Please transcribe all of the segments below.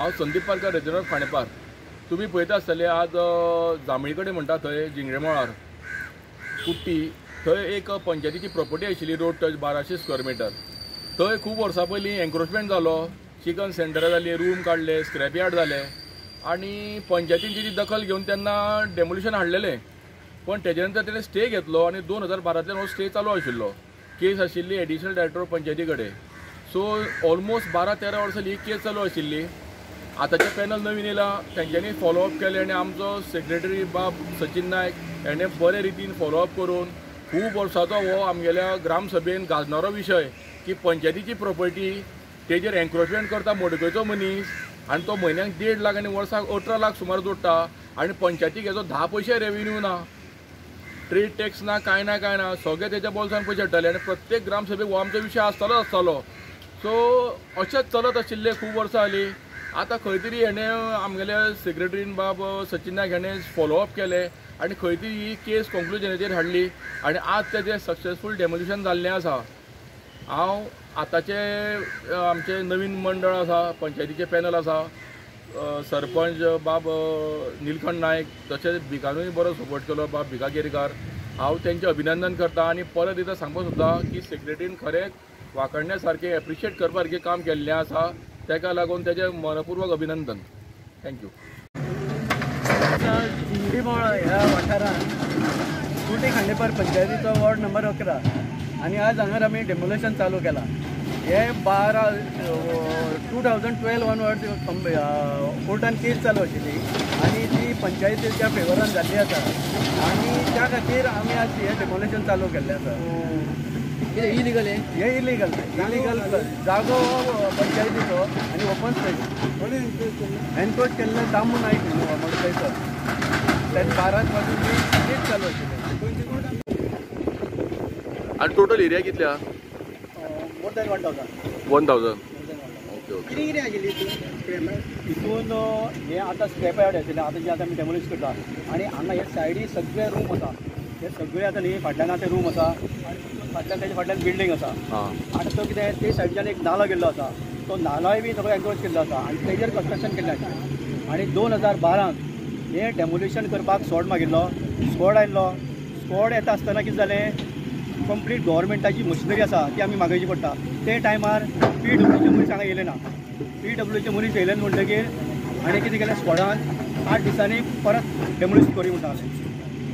हांव संदीप पालकर रेजिडेंट खांडेपार. तुम्ही पळयता आसतले आज जांबळी कडेन म्हणटा थंय जिंगरे मळार कुट्टी थंय एक पंचायतीची प्रॉपर्टी आशिल्ली रोड टच 1200 स्क्वेअर मिटर. थंय खूब वर्सां पयलीं एन्क्रोचमेंट जालो, चिकन सेंटर जाली, रूम काडले, स्क्रॅप यार्ड जाले आनी पंचायतीन तेजी दखल घेवन तेन्ना डेमोलिशन हाडलेलें. पण तेजे नंतर तेणें स्टे घेतलो आनी 2012तल्यान हो स्टे चालू आशिल्लो. केस आशिल्ली एडिशनल डायरेक्टर पंचायती कडेन. सो ऑलमोस्ट 12-13 वर्सां ही केस चालू आशिल्ली. आतांचे पॅनल नवीन येयला, तेंच्यांनी फॉलोअप केले आनी आमचो सेक्रेटरी बाब सचिन नायक हेणें बरे रितीन फॉलोअप करून खूब वर्सांचो हो आमगेल्या ग्रामसभेन गाजणारो विशय की पंचायतीची प्रॉपर्टी तेजेर एन्क्रोचमेंट करता मोडकयचो मनीस आनी तो म्हयन्याक 1.5 लाख आनी वर्साक 18 लाख सुमार जोडटा आनी पंचायतीक हेजो 10 पयशे रेव्हेन्यू ना, ट्रेड टॅक्स ना, कांय ना, सगळे तेच्या बोल्सान पयशे हाडटाले आनी प्रत्येक ग्रामसभेक हो आमचो विशय आसतालो. सो अशेंच चलत आशिल्लें खूब वर्सां जालीं. आतां खंय तरी हेणें आमगेल्या सेक्रेटरीन बाब सचिन नायक हेणें फॉलोअप केलें आनी खंय तरी ही केस कंक्लुजनाचेर हाडली आनी आज तेजें सक्सेसफूल डेमोलिशन जाल्लें आसा. हांव आतांचे आमचे नवीन मंडळ आसा, पंचायतीचे पॅनल आसा, सरपंच बाब निलकंठ नायक तशेंच भिकानूय बरो सपोर्ट केलो बाब भिका केरीकार. हांव तेंचें अभिनंदन करता आनी परत एकदां सांगपाक सोदता की सेक्रेटरीन खरेंच वाखडण्या सारकें एप्रिशिएट करपा सारकें काम केल्लें आसा. तेका लागून तेजें मनपूर्वक अभिनंदन. थँक्यू. जिंगरीमळ ह्या वाठारांत कुटी खांडेपार पंचायतीचो वॉर्ड नंबर 11 आनी आज हांगर आमी डेमोलेशन चालू केलां. हे 2012 ऑनवर्ड्स कोर्टान केस चालू आशिल्ली आनी ती पंचायतीच्या फेवरान जाल्ली आसा आनी त्या खातीर आमी आज हे डेमोलेशन चालू केल्लें आसा. हे इलिगल जागो पंचायतीचो आनी ओपन स्पेस एनक्रोच केल्ले दामू नायक मोडकयचो त्यान 12 पासून केस चालू आशिल्ले. आनी टोटल एरिया कितले आहा? More than 1000. कितें आशिल्ली तितून हे आतां स्क्रॅप यार्ड आशिल्लें आतां जे आतां आमी डेमोलिश करता आनी हांगा हे सायडीक सगळे रूम आसा. हे सगळे आतां न्ही फाटल्यान आतां रूम आसा आनी फाटल्यान तेजे फाटल्यान बिल्डींग आसा. आतां तो कितें ते सायडीच्यान एक नालो गेल्लो आसा, तो नालोय बी सगळो एन्क्रोच केल्लो आसा आनी तेजेर कन्स्ट्रक्शन केल्लें आसा. आनी 2012 हे डेमोलिशन करपाक स्कॉड मागिल्लो, स्कॉड आयिल्लो. स्कॉड येता आसतना कितें जालें, कंप्लीट गव्हर्मेंटाची मशिनरी आसा ती आमी मागयची पडटा. ते टायमार PWचे मनीस हांगा येयले ना. PWचे मनीस येयले म्हणटकीर आनी कितें केलें स्कॉडान 8 दिसांनी परत डेमोलिश करी म्हणटा.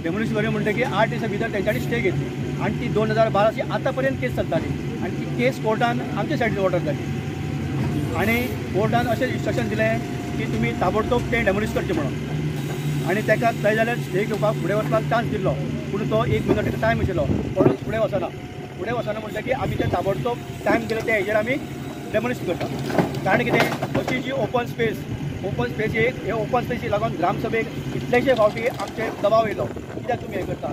डेमोलिश करी म्हणटकीर 8 दिसां भितर तेंच्यांनी स्टे घेतली आनी ती 2012ची आतां पर्यंत केस चलताली आनी ती केस कोर्टान आमच्या सायडीन ऑर्डर जाली आनी कोर्टान अशें इन्स्ट्रक्शन दिलें की तुमी ताबडतोब तें डेमोलिश करचें म्हणून. आनी ताका जाय जाल्यार स्टे घेवपाक फुडें वचपाक चान्स दिल्लो पूण तो 1 मिनट टायम आशिल्लो, परत फुडें वचना म्हणटकीर आमी तें ताबडतोब टायम दिलो त्या हेजेर आमी डेमोलिश करता. कारण कितें अशी जी ओपन स्पेस हे ओपन स्पेसी लागून ग्रामसभेक कितलेशे फावटी आमचे दबाव येयलो कित्याक तुमी हें करता.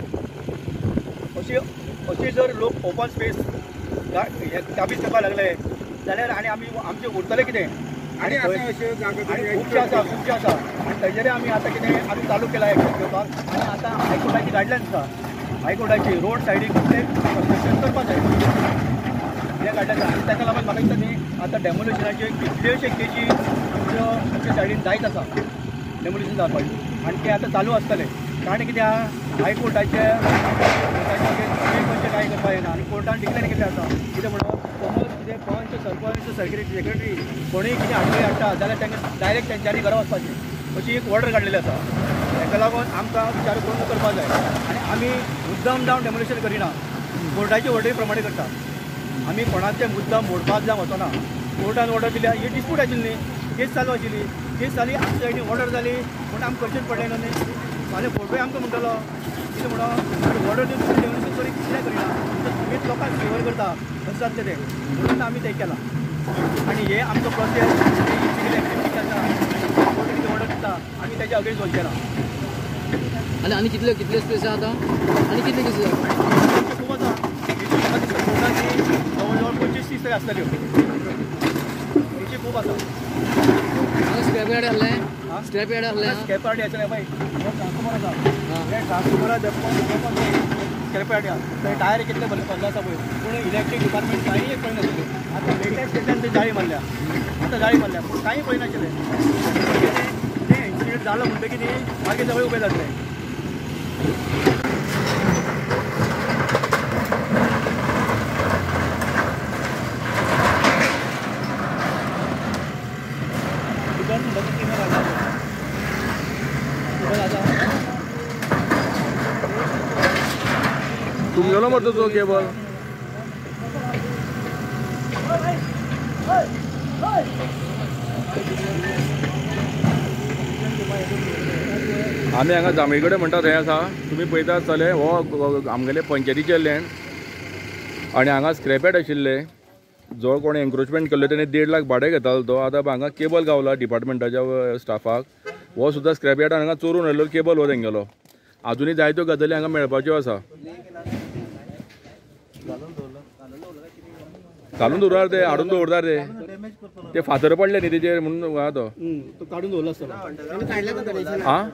अशी जर लोक ओपन स्पेस काबीज करपाक लागले जाल्यार आनी आमचें उरतलें कितें. आनी खुबशे आसा आनी तेजेर आमी आतां कितें आमी चालू केला एक्शन घेवपाक. आनी आतां हायकोर्टाची गायडलायन्स आसा, हायकोर्टाची रोड सायडीक कुठलें कन्स्ट्रक्शन करपाक जाय हे गायडलायन्स आसा. आनी ताका लागून म्हाका दिसता न्ही आतां डेमोलिशनाचे कितलेशे केजी आमच्या सायडीन जायत आसा डेमोलिशन जावपाची आनी ते आतां चालू आसतलें. कारण कितें आहा, हायकोर्टाचे कांय करपाक येना आनी कोर्टान डिक्लेर केल्लें आसा कितें म्हणून समज कितें पंच, सरपंच, सेक्रेटरी कोणूय कितें हाडटा जाल्यार तांकां डायरेक्ट तेंच्यांनी घरा वचपाचें अशी एक ऑर्डर काडलेली आसा. ताका लागून आमकां विचार करून करपाक जाय आनी आमी मुद्दाम जावन डेमोलिशन करिना, कोर्टाची ऑर्डरी प्रमाणे करता. आमी कोणाचें मुद्दाम मोडपाक जावं वचना. कोर्टान ऑर्डर दिल्या ही डिस्प्यूट आशिल्ली, केस चालू आशिल्ली, केस जाली आमच्या सायडीन ऑर्डर जाली पूण आमकां करचेंच पडलें न्ही. फाल्यां फोटोय आमकां म्हणटलो कितें म्हणून ऑर्डर दिवन डेमोलिशन करी कितें करिना तुमीच लोकांक फेवर करता अशें जातलें तें म्हणून आमी तें केलां. आनी हे आमचो प्रोसेस इलिगल एक्टिविटी आसा कोर्ट कितें ऑर्डर दिता आमी तेच्या अगेन्स्ट वचचेना. आनी कितले स्पेस आहा आतां आनी कितले केसी खूब आसा. कोर्टाची जवळ 25-30 तरी आसतल्यो. तेची खूब आसा. स्क्रॅप यार्ड आहलें स्क्रॅप यार्ड आसलें पळय ट्रान्सफॉर्मर आसा. हे ट्रान्सफॉर्मरा स्क्रॅप यार्ड थंय टायर कितले भरले आसा पळय पूण इलेक्ट्रीक डिपार्टमेंट कांय पळयनाशिल्लें आतां लेटस्ट डेटान ते जाळी मारल्या आतां जाळी मारल्या पूण कांय पळयनाशिल्लें तें इन्सिडेंट जालो म्हणटकीर न्ही मागीर सगळे उबे जातले तुमगेलो मरतो तो केबल आमी हांगा जांभळी कडेन म्हणटा थंय आसा तुमी पळयता आसतले हो आमगेले पंचायतीचे लँड आनी हांगा स्क्रॅप यार्ड आशिल्ले जो कोण एन्क्रोचमेंट केल्लो तेणे 1.5 लाख भाडें घेतालो तो आतां हांगा केबल गावला डिपार्टमेंटाच्या स्टाफाक हो सुद्दां स्क्रॅप यार्डान हांगा चोरून व्हेल्लो केबल हो तेंगेलो अजुनूय जायत्यो गजाली हांगा मेळपाच्यो आसा घालून दवरणार ते हाडून दवरतात ते फातर पडले न्ही तेजेर म्हणून हा तो काडून दवरलो आसतलो आं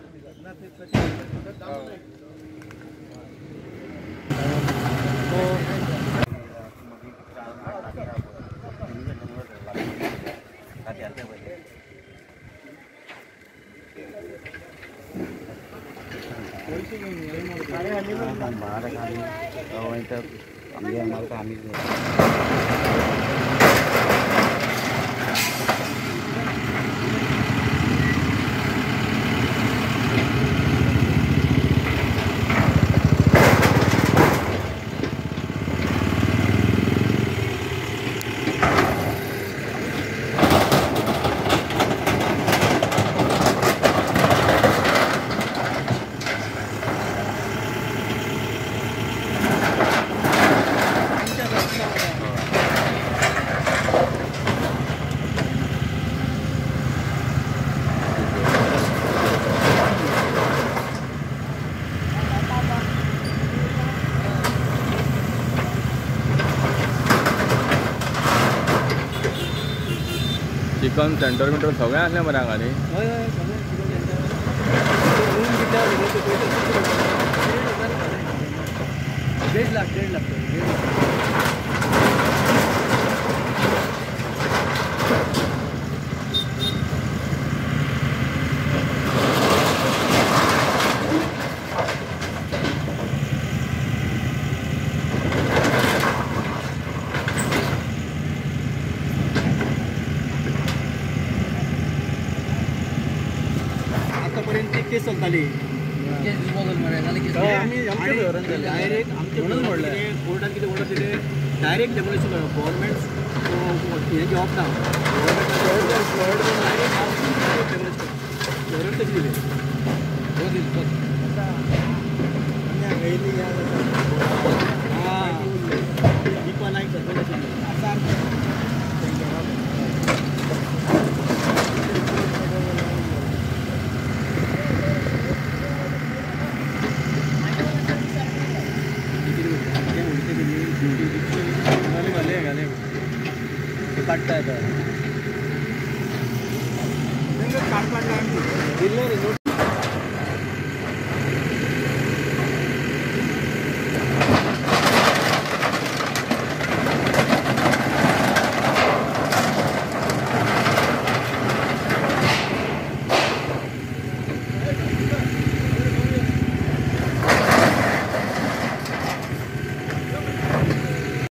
चिकन सेंटर बिंटर सगळें आहलें मरे हांगा न्ही हय हय सगळें 1.5 लाख आतापर्यंत केस चलताली डायरेक्ट आमचे कोर्टान कितें ऑर्डर दिले डायरेक्ट डेमोलिशन करप गव्हर्मेंट हें घेवप ना गव्हर्मेंट कशी दिले दीपा नायक सरपंच काढता येतं